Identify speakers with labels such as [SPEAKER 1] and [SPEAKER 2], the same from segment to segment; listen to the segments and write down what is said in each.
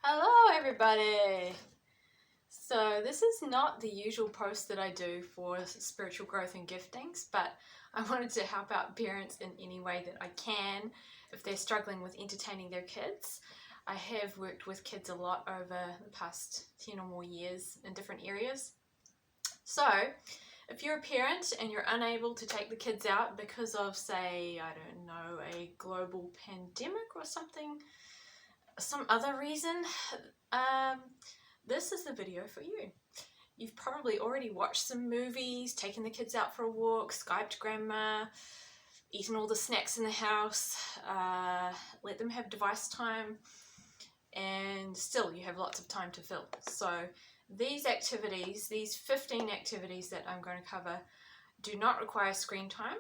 [SPEAKER 1] Hello everybody! So this is not the usual post that I do for spiritual growth and giftings, but I wanted to help out parents in any way that I can if they're struggling with entertaining their kids. I have worked with kids a lot over the past 10 or more years in different areas. So if you're a parent and you're unable to take the kids out because of, say, I don't know, a global pandemic or something, some other reason, this is the video for you. You've probably already watched some movies, taken the kids out for a walk, Skyped grandma, eaten all the snacks in the house, let them have device time, and still you have lots of time to fill. So these activities, these 15 activities that I'm going to cover, do not require screen time.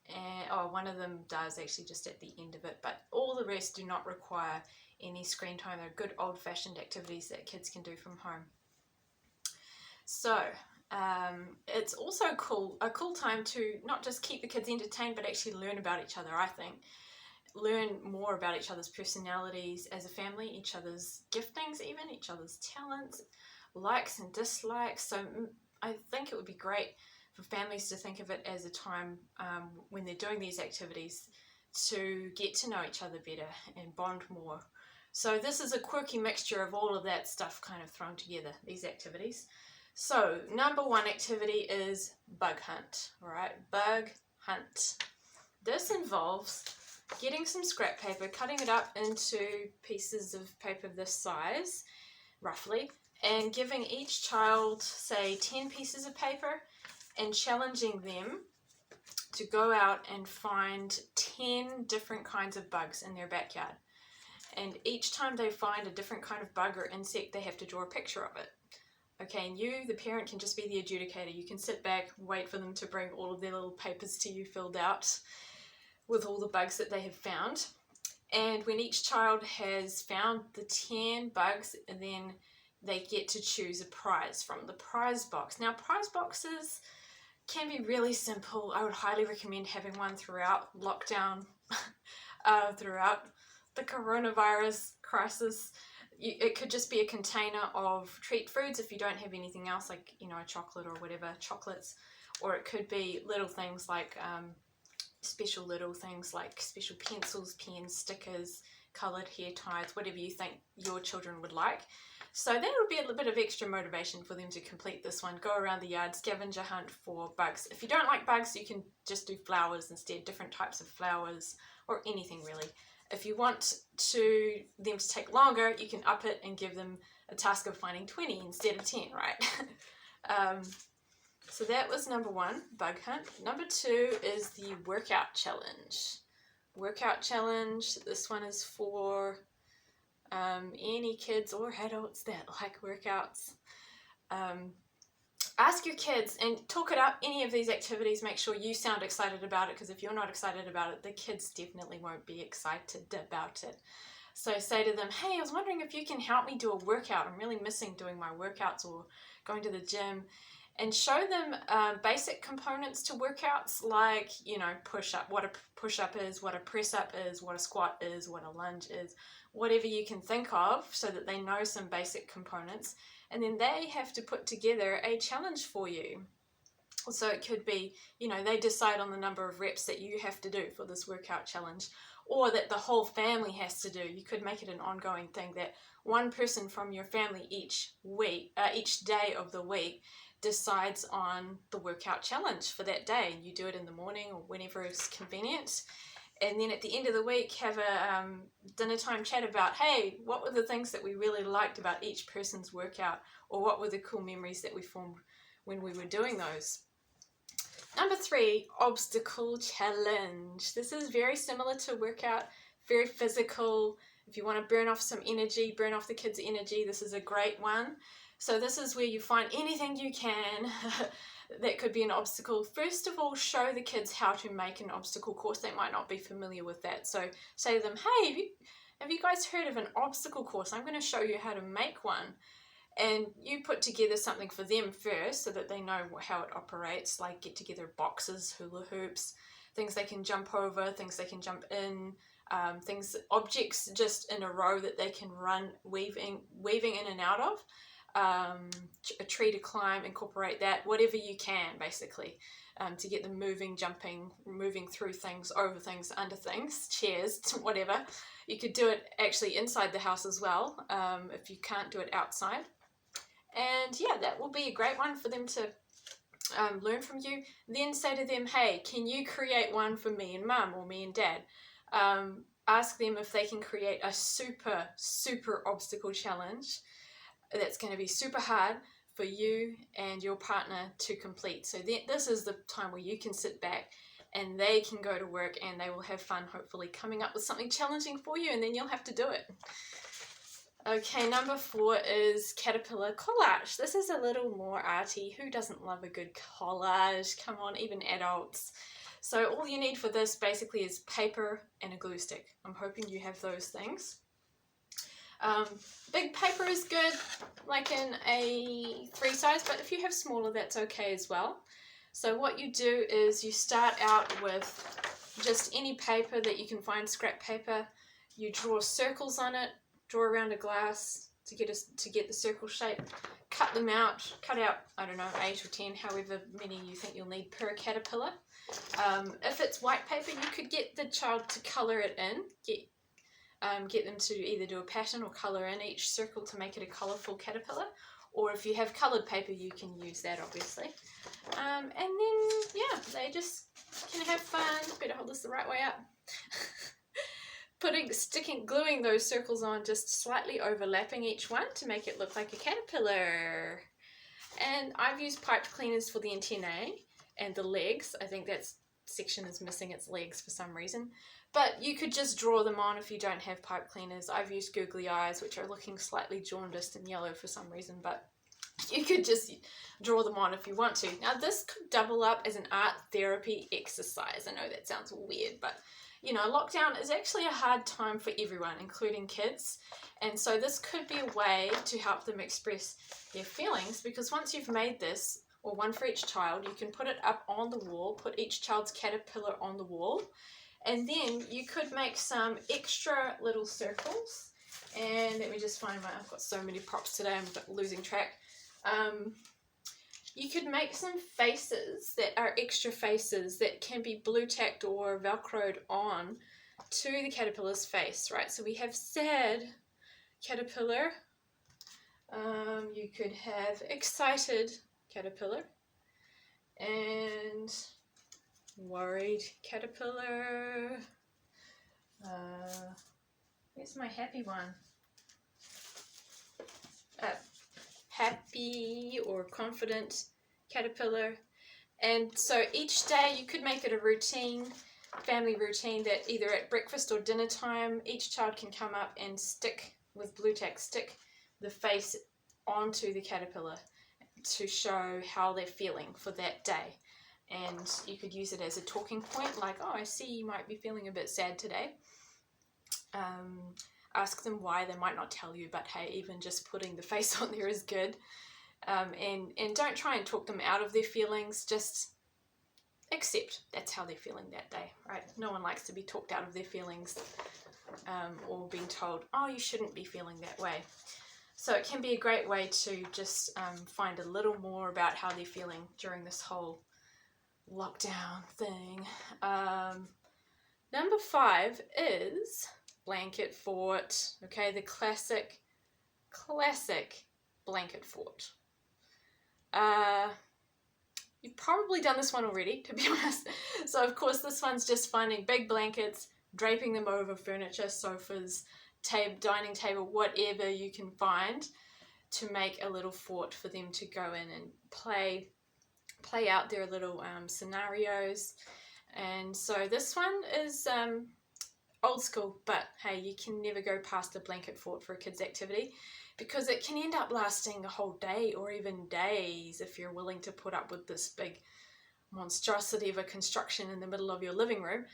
[SPEAKER 1] And one of them does actually just at the end of it, but all the rest do not require any screen time. They're good old-fashioned activities that kids can do from home. So it's also a cool time to not just keep the kids entertained, but actually learn about each other, I think. Learn more about each other's personalities as a family, each other's giftings even, each other's talents, likes and dislikes. So I think it would be great for families to think of it as a time when they're doing these activities to get to know each other better and bond more. So this is a quirky mixture of all of that stuff kind of thrown together, these activities. So number one activity is bug hunt, all right? Bug hunt. This involves getting some scrap paper, cutting it up into pieces of paper this size, roughly, and giving each child, say, 10 pieces of paper and challenging them to go out and find 10 different kinds of bugs in their backyard. And each time they find a different kind of bug or insect, they have to draw a picture of it. Okay, and you, the parent, can just be the adjudicator. You can sit back, wait for them to bring all of their little papers to you filled out with all the bugs that they have found. And when each child has found the 10 bugs, then they get to choose a prize from the prize box. Now, prize boxes can be really simple. I would highly recommend having one throughout lockdown, throughout the coronavirus crisis. It could just be a container of treat foods if you don't have anything else, like, you know, a chocolate or whatever, chocolates. Or it could be little things like special pencils, pens, stickers, coloured hair ties, whatever you think your children would like. So that would be a little bit of extra motivation for them to complete this one. Go around the yard, scavenger hunt for bugs. If you don't like bugs, you can just do flowers instead, different types of flowers, or anything really. If you want them to take longer, you can up it and give them a task of finding 20 instead of 10, right? So that was number one, bug hunt. Number two is the workout challenge. Workout challenge, this one is for any kids or adults that like workouts. Ask your kids and talk it up. Any of these activities, make sure you sound excited about it, because if you're not excited about it, the kids definitely won't be excited about it. So say to them, hey, I was wondering if you can help me do a workout. I'm really missing doing my workouts or going to the gym. And show them basic components to workouts, like, you know, push-up, what a push-up is, what a press-up is, what a squat is, what a lunge is, whatever you can think of, so that they know some basic components. And then they have to put together a challenge for you. So it could be, you know, they decide on the number of reps that you have to do for this workout challenge, or that the whole family has to do. You could make it an ongoing thing that one person from your family each day of the week decides on the workout challenge for that day, and you do it in the morning or whenever it's convenient. And then at the end of the week, have a dinner time chat about, hey, what were the things that we really liked about each person's workout, or what were the cool memories that we formed when we were doing those. Number three, obstacle challenge. This is very similar to workout, very physical. If you want to burn off some energy, burn off the kids' energy, this is a great one. So this is where you find anything you can that could be an obstacle. First of all, show the kids how to make an obstacle course. They might not be familiar with that. So say to them, hey, have you guys heard of an obstacle course? I'm going to show you how to make one. And you put together something for them first so that they know how it operates, like get together boxes, hula hoops, things they can jump over, things they can jump in, things, objects just in a row that they can run weaving in and out of. A tree to climb, incorporate that, whatever you can basically, to get them moving, jumping, moving through things, over things, under things, chairs, whatever. You could do it actually inside the house as well, if you can't do it outside. And yeah, that will be a great one for them to learn from you. Then say to them, hey, can you create one for me and mum or me and dad? Ask them if they can create a super obstacle challenge that's going to be super hard for you and your partner to complete. So this is the time where you can sit back and they can go to work and they will have fun, hopefully coming up with something challenging for you, and then you'll have to do it. Okay, number 4 is caterpillar collage. This is a little more arty. Who doesn't love a good collage? Come on, even adults. So all you need for this basically is paper and a glue stick. I'm hoping you have those things. Big paper is good, like in a 3 size, but if you have smaller, that's okay as well. So what you do is you start out with just any paper that you can find, scrap paper. You draw circles on it, draw around a glass to get the circle shape. Cut them out, cut out, I don't know, 8 or 10, however many you think you'll need per caterpillar. If it's white paper, you could get the child to colour it in, get them to either do a pattern or colour in each circle to make it a colourful caterpillar, or if you have coloured paper you can use that obviously. And then yeah, they just can have fun. Better hold this the right way up. Gluing those circles on, just slightly overlapping each one to make it look like a caterpillar. And I've used pipe cleaners for the antennae and the legs. I think that section is missing its legs for some reason. But you could just draw them on if you don't have pipe cleaners. I've used googly eyes, which are looking slightly jaundiced and yellow for some reason, but you could just draw them on if you want to. Now this could double up as an art therapy exercise. I know that sounds weird, but you know, lockdown is actually a hard time for everyone, including kids. And so this could be a way to help them express their feelings, because once you've made this, or one for each child, you can put it up on the wall, put each child's caterpillar on the wall, and then you could make some extra little circles. And let me just find I've got so many props today, I'm losing track. You could make some faces that are extra faces that can be blue tacked or velcroed on to the caterpillar's face, right? So we have sad caterpillar. You could have excited caterpillar and worried caterpillar. Where's my happy one? Happy or confident caterpillar. And so each day you could make it a routine, family routine, that either at breakfast or dinner time each child can come up and stick with blue tack, stick the face onto the caterpillar to show how they're feeling for that day. And you could use it as a talking point, like, oh, I see you might be feeling a bit sad today. Ask them why. They might not tell you, but hey, even just putting the face on there is good. And don't try and talk them out of their feelings, just accept that's how they're feeling that day, right? No one likes to be talked out of their feelings, or being told, oh, you shouldn't be feeling that way. So it can be a great way to just find a little more about how they're feeling during this whole lockdown thing. Number 5 is blanket fort. Okay, the classic blanket fort. You've probably done this one already, to be honest. So of course this one's just finding big blankets, draping them over furniture, sofas, dining table, whatever you can find, to make a little fort for them to go in and play out their little scenarios. And so this one is old school, but hey, you can never go past a blanket fort for a kid's activity, because it can end up lasting a whole day or even days if you're willing to put up with this big monstrosity of a construction in the middle of your living room.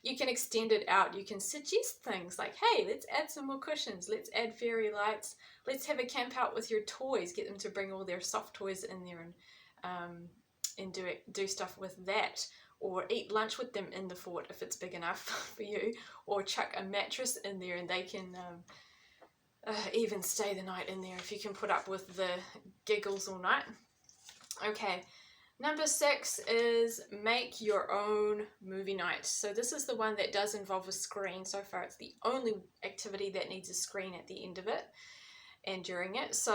[SPEAKER 1] You can extend it out. You can suggest things like, hey, let's add some more cushions, let's add fairy lights, let's have a camp out with your toys, get them to bring all their soft toys in there and do stuff with that. or eat lunch with them in the fort if it's big enough for you, or chuck a mattress in there and they can even stay the night in there if you can put up with the giggles all night. Okay, number 6 is make your own movie night. So this is the one that does involve a screen. So far it's the only activity that needs a screen at the end of it and during it. So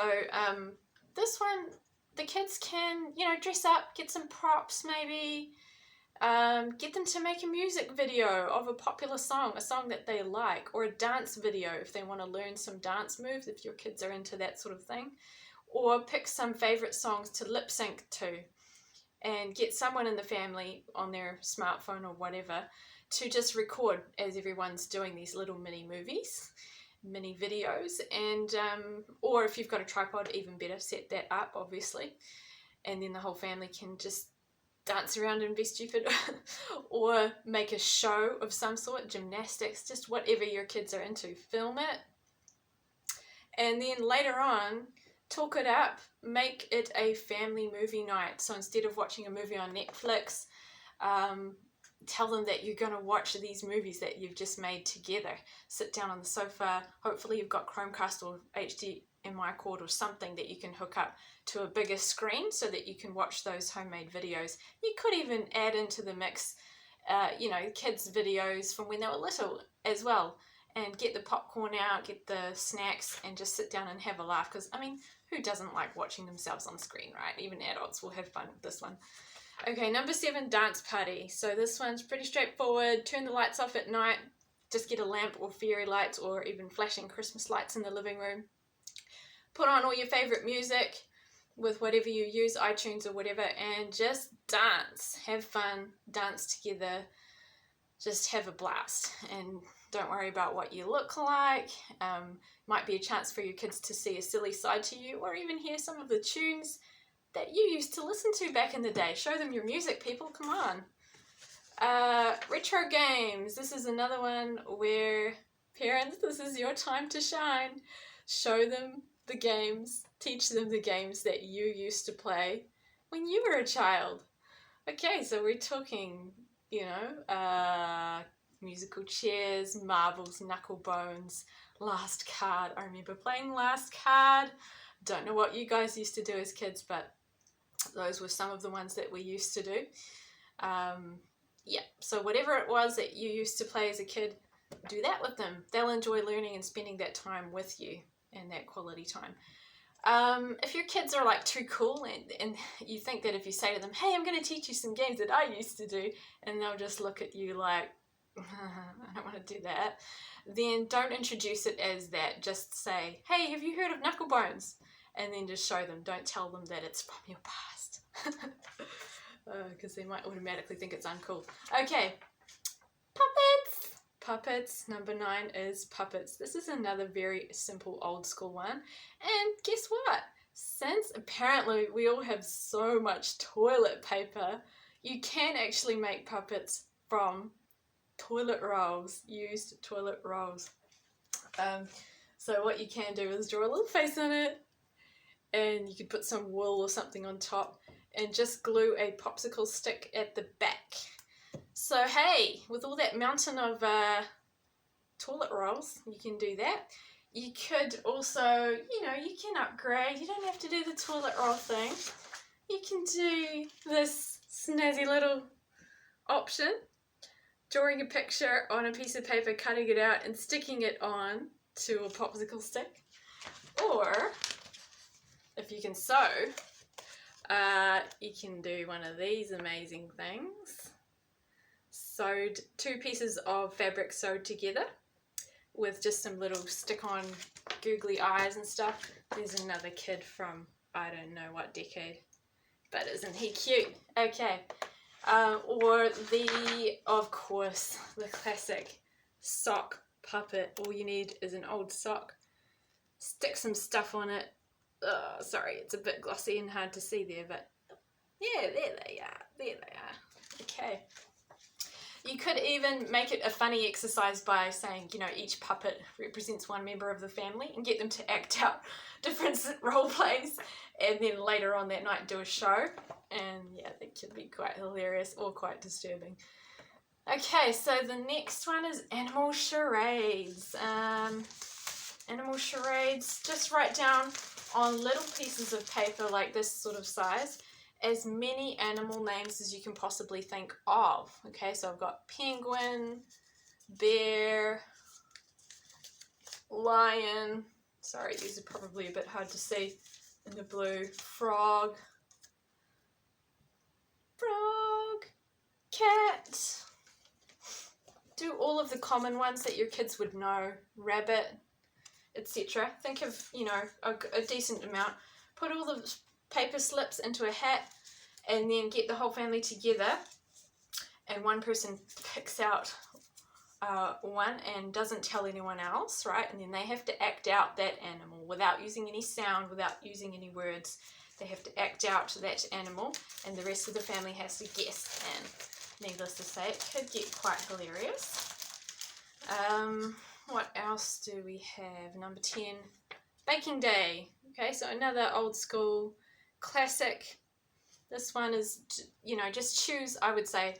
[SPEAKER 1] this one, the kids can, you know, dress up, get some props maybe, get them to make a music video of a popular song, a song that they like, or a dance video if they want to learn some dance moves, if your kids are into that sort of thing, or pick some favorite songs to lip sync to, and get someone in the family on their smartphone or whatever to just record as everyone's doing these little mini movies, mini videos, and or if you've got a tripod, even better, set that up obviously, and then the whole family can just dance around and be stupid or make a show of some sort, gymnastics, just whatever your kids are into, film it, and then later on talk it up, make it a family movie night. So instead of watching a movie on Netflix, tell them that you're going to watch these movies that you've just made together. Sit down on the sofa, hopefully you've got Chromecast or HDMI cord or something that you can hook up to a bigger screen so that you can watch those homemade videos. You could even add into the mix, you know, kids' videos from when they were little as well, and get the popcorn out, get the snacks, and just sit down and have a laugh, because, I mean, who doesn't like watching themselves on screen, right? Even adults will have fun with this one. Okay, number 7, dance party. So this one's pretty straightforward. Turn the lights off at night. Just get a lamp or fairy lights or even flashing Christmas lights in the living room. Put on all your favorite music with whatever you use, iTunes or whatever, and just dance. Have fun, dance together, just have a blast, and don't worry about what you look like. Might be a chance for your kids to see a silly side to you, or even hear some of the tunes that you used to listen to back in the day. Show them your music, people, come on. Retro games. This is another one where, parents, this is your time to shine. Show them the games, teach them the games that you used to play when you were a child. Okay, so we're talking, you know, musical chairs, marbles, knuckle bones, last card. I remember playing last card. Don't know what you guys used to do as kids, but those were some of the ones that we used to do. Yeah, so whatever it was that you used to play as a kid, do that with them. They'll enjoy learning and spending that time with you, and that quality time. If your kids are like too cool and you think that if you say to them, hey, I'm going to teach you some games that I used to do, and they'll just look at you like, I don't want to do that, then don't introduce it as that. Just say, hey, have you heard of knuckle bones? And then just show them. Don't tell them that it's from your past, because they might automatically think it's uncool. Okay, puppets. Puppets, number 9 is puppets. This is another very simple old school one. And guess what? Since apparently we all have so much toilet paper, you can actually make puppets from toilet rolls, used toilet rolls. So what you can do is draw a little face on it, and you could put some wool or something on top, and just glue a popsicle stick at the back. So hey, with all that mountain of toilet rolls, you can do that. You could also, you know, you can upgrade. You don't have to do the toilet roll thing. You can do this snazzy little option, drawing a picture on a piece of paper, cutting it out and sticking it on to a popsicle stick. Or, if you can sew, you can do one of these amazing things. Sewed 2 pieces of fabric sewed together with just some little stick-on googly eyes and stuff. There's another kid from I don't know what decade, but isn't he cute? Okay. Or the, of course, the classic sock puppet. All you need is an old sock. Stick some stuff on it. Sorry, it's a bit glossy and hard to see there, but yeah, there they are. There they are. Okay. You could even make it a funny exercise by saying, you know, each puppet represents one member of the family and get them to act out different role plays, and then later on that night do a show. And yeah, that could be quite hilarious or quite disturbing. Okay, so the next one is animal charades. Animal charades, just write down on little pieces of paper like this sort of size as many animal names as you can possibly think of. Okay, so I've got penguin, bear, lion, sorry, these are probably a bit hard to see in the blue, frog, cat. Do all of the common ones that your kids would know, rabbit, etc. Think of, you know, a decent amount. Put all the paper slips into a hat and then get the whole family together, and one person picks out one and doesn't tell anyone else, right? And then they have to act out that animal without using any sound, without using any words. They have to act out that animal, and the rest of the family has to guess. And needless to say, it could get quite hilarious. What else do we have? Number 10, baking day. Okay, so another old school classic. This one is, you know, just choose, I would say,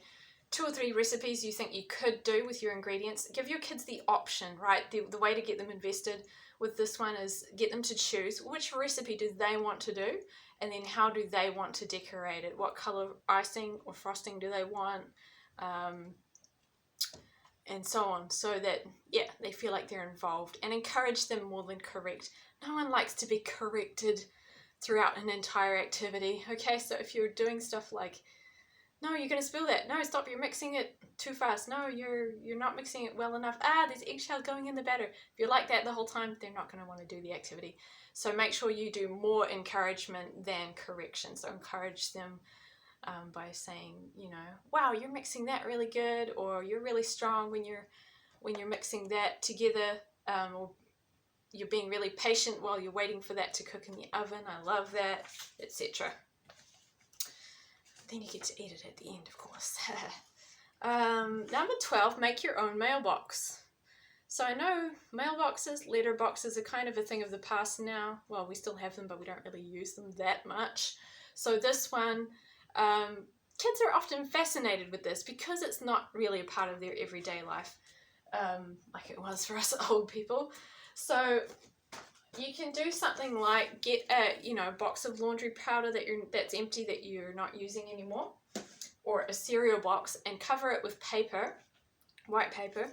[SPEAKER 1] 2 or 3 recipes you think you could do with your ingredients. Give your kids the option, right? The way to get them invested with this one is get them to choose which recipe do they want to do, and then how do they want to decorate it. What color icing or frosting do they want? And so on, so that, yeah, they feel like they're involved, and encourage them more than correct. No one likes to be corrected throughout an entire activity. Okay, so if you're doing stuff like, no, you're going to spill that. No, stop, you're mixing it too fast. No, you're not mixing it well enough. Ah, there's eggshells going in the batter. If you're like that the whole time, they're not going to want to do the activity. So make sure you do more encouragement than correction. So encourage them by saying, you know, wow, you're mixing that really good, or you're really strong when you're mixing that together, or you're being really patient while you're waiting for that to cook in the oven. I love that, etc. Then you get to eat it at the end, of course. Number 12, make your own mailbox. So I know mailboxes, letter boxes are kind of a thing of the past now. Well, we still have them, but we don't really use them that much. So this one, kids are often fascinated with this because it's not really a part of their everyday life, like it was for us old people. So you can do something like get a, you know, box of laundry powder that's empty that you're not using anymore, or a cereal box, and cover it with paper, white paper,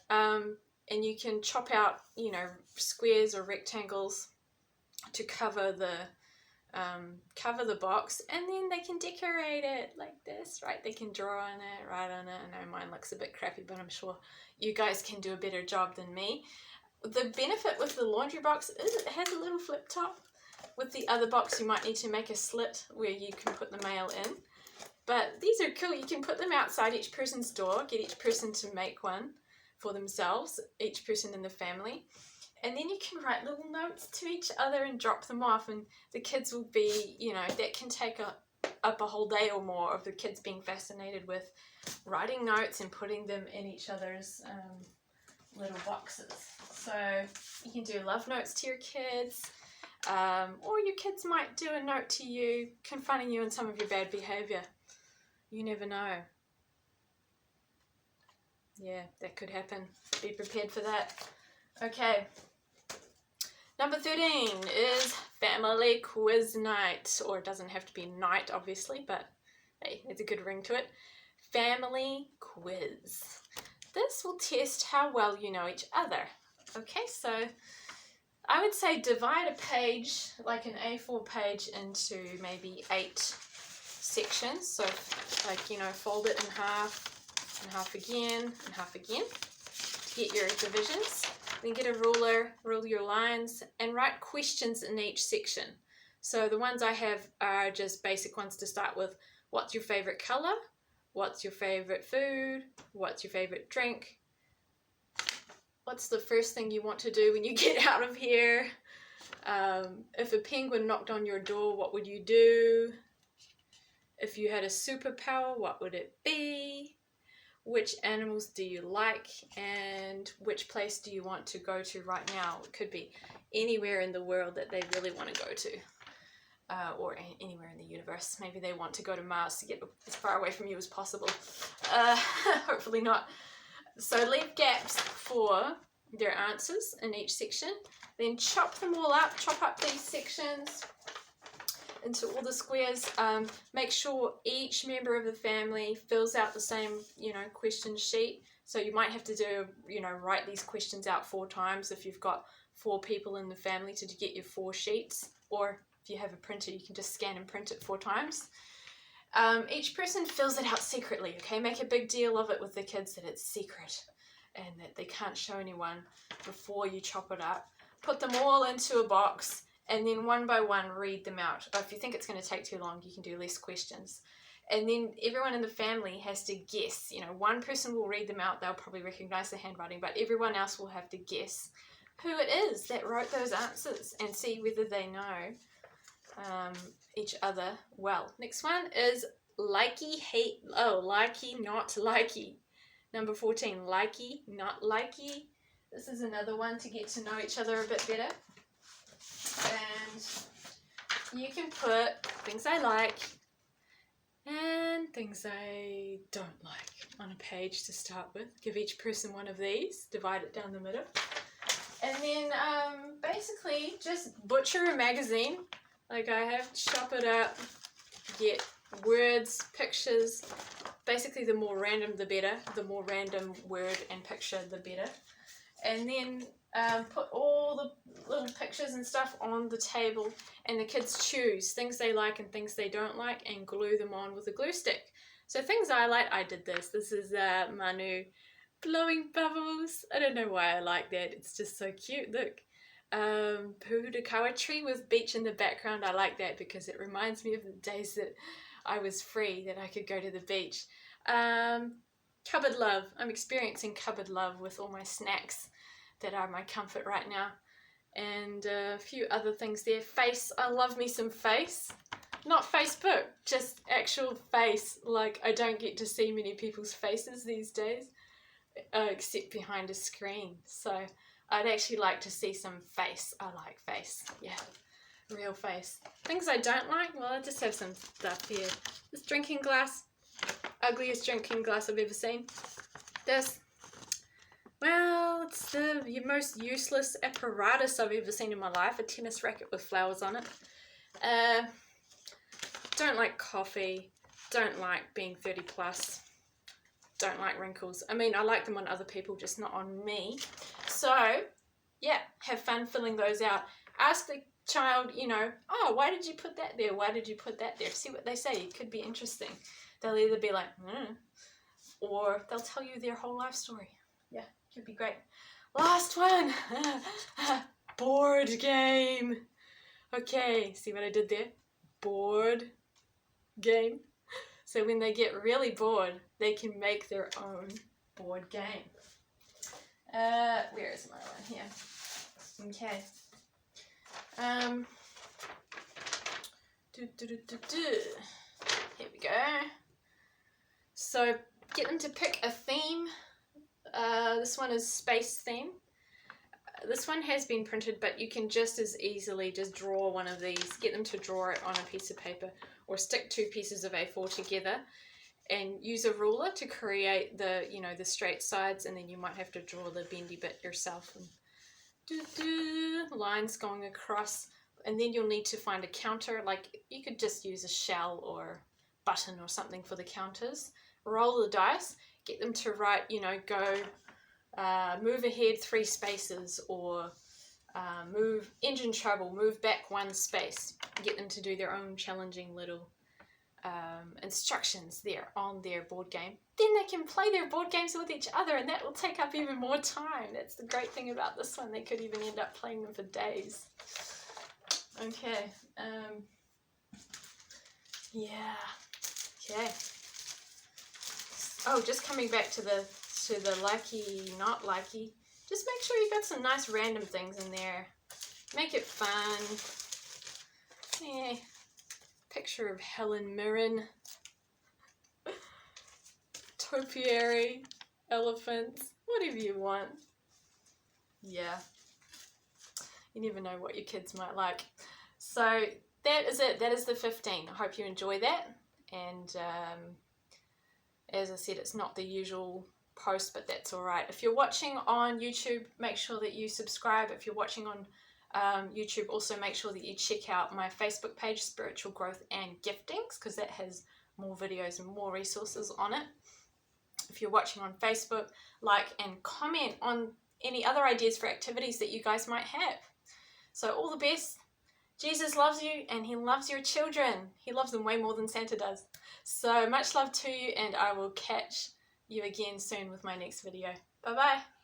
[SPEAKER 1] and you can chop out, you know, squares or rectangles to cover the box, and then they can decorate it like this, right? They can draw on it, write on it. I know mine looks a bit crappy, but I'm sure you guys can do a better job than me. The benefit with the laundry box is it has a little flip top. With the other box, you might need to make a slit where you can put the mail in. But these are cool. You can put them outside each person's door, get each person to make one for themselves, each person in the family. And then you can write little notes to each other and drop them off, and the kids will be, you know, that can take up a whole day or more of the kids being fascinated with writing notes and putting them in each other's little boxes. So you can do love notes to your kids, or your kids might do a note to you confronting you on some of your bad behavior. You never know. Yeah, that could happen. Be prepared for that. Okay. Number 13 is family quiz night, or it doesn't have to be night, obviously, but hey, there's a good ring to it. Family quiz. This will test how well you know each other. Okay, so I would say divide a page, like an A4 page, into maybe 8 sections. So, like, you know, fold it in half, and half again, and half again to get your divisions. Then get a ruler, rule your lines, and write questions in each section. So the ones I have are just basic ones to start with. What's your favorite color? What's your favorite food? What's your favorite drink? What's the first thing you want to do when you get out of here? If a penguin knocked on your door, what would you do? If you had a superpower, what would it be? which animals do you like, and which place do you want to go to right now. It could be anywhere in the world that they really want to go to, or anywhere in the universe. Maybe they want to go to Mars to get as far away from you as possible. Hopefully not. So leave gaps for their answers in each section. Then chop them all up, chop up these sections into all the squares. Make sure each member of the family fills out the same, question sheet. So you might have to do, write these questions out 4 times if you've got 4 people in the family to get your 4 sheets. Or if you have a printer, you can just scan and print it 4 times. Each person fills it out secretly, okay? Make a big deal of it with the kids that it's secret and that they can't show anyone before you chop it up. Put them all into a box and then one by one read them out. Or if you think it's going to take too long, you can do less questions. And then everyone in the family has to guess. One person will read them out, they'll probably recognize the handwriting, but everyone else will have to guess who it is that wrote those answers and see whether they know each other well. Next one is likey, hate, likey, not likey. Number 14, likey, not likey. This is another one to get to know each other a bit better. And you can put things I like and things I don't like on a page to start with. Give each person one of these, divide it down the middle. And then basically just butcher a magazine. Like I have, chop it up, get words, pictures. Basically the more random the better. The more random word and picture the better. And then put all the little pictures and stuff on the table, and the kids choose things they like and things they don't like and glue them on with a glue stick. So things I like, I did this. This is Manu blowing bubbles. I don't know why I like that. It's just so cute. Look. Puhudakawa tree with beach in the background. I like that because it reminds me of the days that I was free, that I could go to the beach. Cupboard love. I'm experiencing cupboard love with all my snacks that are my comfort right now. And a few other things there. Face. I love me some face. Not Facebook, just actual face. Like I don't get to see many people's faces these days, except behind a screen. So I'd actually like to see some face. I like face. Yeah, real face. Things I don't like? Well, I just have some stuff here. This drinking glass. Ugliest drinking glass I've ever seen. This. Well, it's the most useless apparatus I've ever seen in my life. A tennis racket with flowers on it. Don't like coffee. Don't like being 30 plus. Don't like wrinkles. I mean, I like them on other people, just not on me. So, yeah, have fun filling those out. Ask the child, oh, why did you put that there? Why did you put that there? See what they say. It could be interesting. They'll either be like, or they'll tell you their whole life story. Yeah, could be great. Last one. Board game. Okay, see what I did there? Board game. So when they get really bored, they can make their own board game. Where is my one here? Okay. Here we go. So get them to pick a theme. This one is space theme. This one has been printed, but you can just as easily just draw one of these. Get them to draw it on a piece of paper or stick 2 pieces of A4 together and use a ruler to create the, the straight sides, and then you might have to draw the bendy bit yourself. And lines going across, and then you'll need to find a counter. Like you could just use a shell or button or something for the counters. Roll the dice, get them to write, go move ahead 3 spaces, or move engine trouble, move back 1 space. Get them to do their own challenging little instructions there on their board game. Then they can play their board games with each other, and that will take up even more time. That's the great thing about this one. They could even end up playing them for days. Okay. Yeah. Okay. Oh, just coming back to the likey, not likey. Just make sure you got some nice random things in there. Make it fun. Yeah. Picture of Helen Mirren. topiary, elephants, whatever you want. Yeah. You never know what your kids might like. So that is it. That is the 15. I hope you enjoy that. And as I said, it's not the usual post, but that's all right. If you're watching on YouTube, make sure that you subscribe. If you're watching on YouTube, also make sure that you check out my Facebook page, Spiritual Growth and Giftings, because that has more videos and more resources on it. If you're watching on Facebook, like and comment on any other ideas for activities that you guys might have. So all the best. Jesus loves you and he loves your children. He loves them way more than Santa does. So much love to you, and I will catch you again soon with my next video. Bye bye.